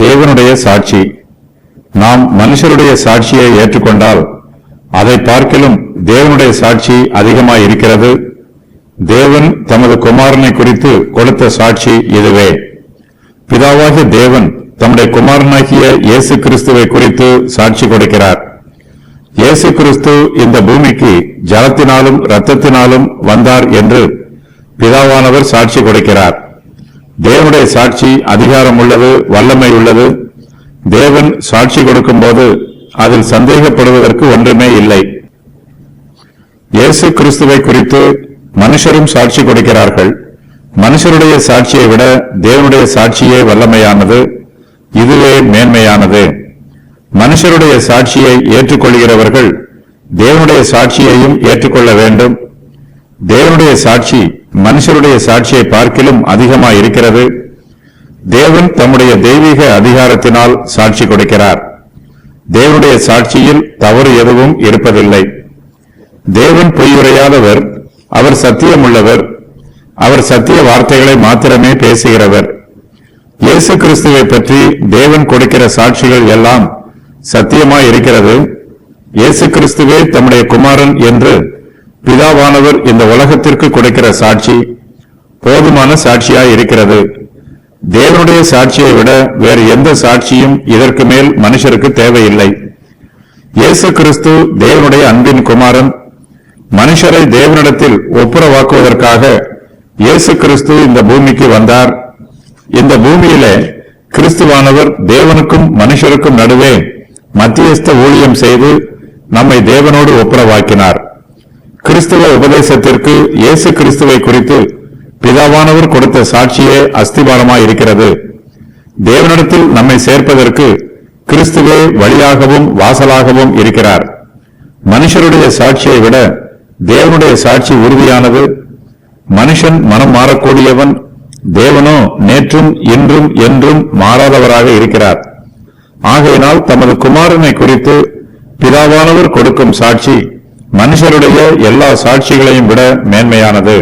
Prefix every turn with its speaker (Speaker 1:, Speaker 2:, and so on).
Speaker 1: தேவனுடைய சாட்சி. நாம் மனுஷருடைய சாட்சியை ஏற்றுக்கொண்டால் அதை பார்க்கிலும் தேவனுடைய சாட்சி அதிகமாய் இருக்கிறது. தேவன் தமது குமாரனை குறித்து கொடுத்த சாட்சி இதுவே. பிதாவாகிய தேவன் தம்முடைய குமாரனாகிய இயேசு கிறிஸ்துவை குறித்து சாட்சி கொடுக்கிறார். இயேசு கிறிஸ்து இந்த பூமிக்கு ஜலத்தினாலும் இரத்தத்தினாலும் வந்தார் என்று பிதாவானவர் சாட்சி கொடுக்கிறார். தேவனுடைய சாட்சி அதிகாரம் உள்ளது, வல்லமை உள்ளது. தேவன் சாட்சி கொடுக்கும் போது அதில் சந்தேகப்படுவதற்கு ஒன்றுமே இல்லை. இயேசு கிறிஸ்துவை குறித்து மனுஷரும் சாட்சி கொடுக்கிறார்கள். மனுஷருடைய சாட்சியை விட தேவனுடைய சாட்சியே வல்லமையானது, இதுவே மேன்மையானது. மனுஷருடைய சாட்சியை ஏற்றுக்கொள்கிறவர்கள் தேவனுடைய சாட்சியையும் ஏற்றுக்கொள்ள வேண்டும். தேவனுடைய சாட்சி மனுஷருடைய சாட்சியை பார்க்கிலும் அதிகமாய் இருக்கிறது. தேவன் தம்முடைய தெய்வீக அதிகாரத்தினால் சாட்சி கொடுக்கிறார். தேவனுடைய சாட்சியில் தவறு எதுவும் இருப்பதில்லை. தேவன் பொய்யுரையாதவர், அவர் சத்தியமுள்ளவர், அவர் சத்திய வார்த்தைகளை மாத்திரமே பேசுகிறவர். இயேசு கிறிஸ்துவை பற்றி தேவன் கொடுக்கிற சாட்சிகள் எல்லாம் சத்தியமாய் இருக்கிறது. இயேசு கிறிஸ்துவே தம்முடைய குமாரன் என்று பிதாவானவர் இந்த உலகத்திற்கு கொடுக்கிற சாட்சி போதுமான சாட்சியாய் இருக்கிறது. தேவனுடைய சாட்சியை விட வேறு எந்த சாட்சியும் இதற்கு மேல் மனுஷருக்கு தேவையில்லை. இயேசு கிறிஸ்து தேவனுடைய அன்பின் குமாரன். மனுஷரை தேவனிடத்தில் ஒப்புரவாக்குவதற்காக இயேசு கிறிஸ்து இந்த பூமிக்கு வந்தார். இந்த பூமியிலே கிறிஸ்துவானவர் தேவனுக்கும் மனுஷருக்கும் நடுவே மத்தியஸ்த ஊழியம் செய்து நம்மை தேவனோடு ஒப்புரவாக்கினார். கிறிஸ்துவ உபதேசத்திற்கு இயேசு கிறிஸ்துவை குறித்து பிதாவானவர் கொடுத்த சாட்சியே அஸ்திபாரமாய் இருக்கிறது. தேவனிடத்தில் நம்மை சேர்ப்பதற்கு கிறிஸ்துவே வழியாகவும் வாசலாகவும் இருக்கிறார். மனுஷருடைய சாட்சியை விட தேவனுடைய சாட்சி உறுதியானது. மனுஷன் மனம் மாறக்கூடியவன், தேவனோ நேற்றும் இன்றும் என்றும் மாறாதவராக இருக்கிறார். ஆகையினால் தமது குமாரனை குறித்து பிதாவானவர் கொடுக்கும் சாட்சி மனுஷருடைய எல்லா சாட்சிகளையும் விட மேன்மையானது.